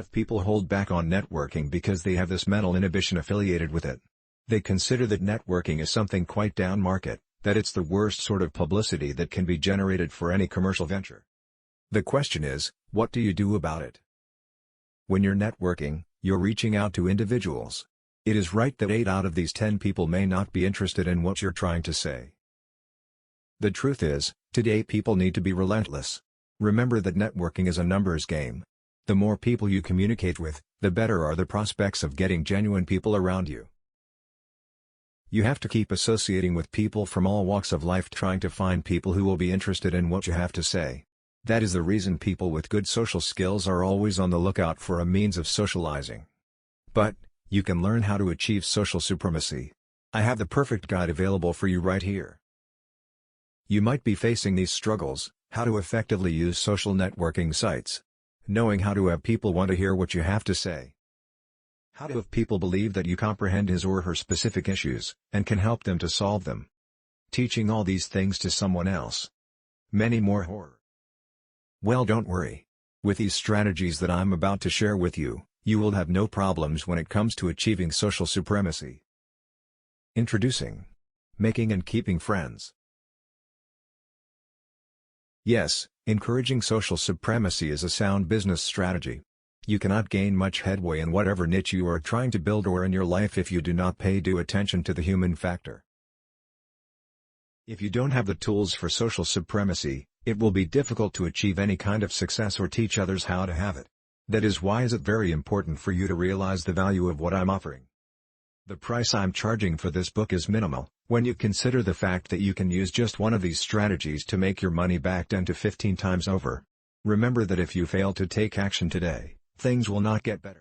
of people hold back on networking because they have this mental inhibition affiliated with it. They consider that networking is something quite down market, that it's the worst sort of publicity that can be generated for any commercial venture. The question is, what do you do about it? When you're networking, you're reaching out to individuals. It is right that 8 out of these 10 people may not be interested in what you're trying to say. The truth is, today people need to be relentless. Remember that networking is a numbers game. The more people you communicate with, the better are the prospects of getting genuine people around you. You have to keep associating with people from all walks of life, trying to find people who will be interested in what you have to say. That is the reason people with good social skills are always on the lookout for a means of socializing. But, you can learn how to achieve social supremacy. I have the perfect guide available for you right here. You might be facing these struggles: how to effectively use social networking sites, knowing how to have people want to hear what you have to say, how to have people believe that you comprehend his or her specific issues, and can help them to solve them, teaching all these things to someone else. Many more horror. Well, don't worry. With these strategies that I'm about to share with you, you will have no problems when it comes to achieving social supremacy. Introducing making and keeping friends. Yes, encouraging social supremacy is a sound business strategy. You cannot gain much headway in whatever niche you are trying to build or in your life if you do not pay due attention to the human factor. If you don't have the tools for social supremacy, it will be difficult to achieve any kind of success or teach others how to have it. That is why it's very important for you to realize the value of what I'm offering. The price I'm charging for this book is minimal, when you consider the fact that you can use just one of these strategies to make your money back 10 to 15 times over. Remember that if you fail to take action today, things will not get better.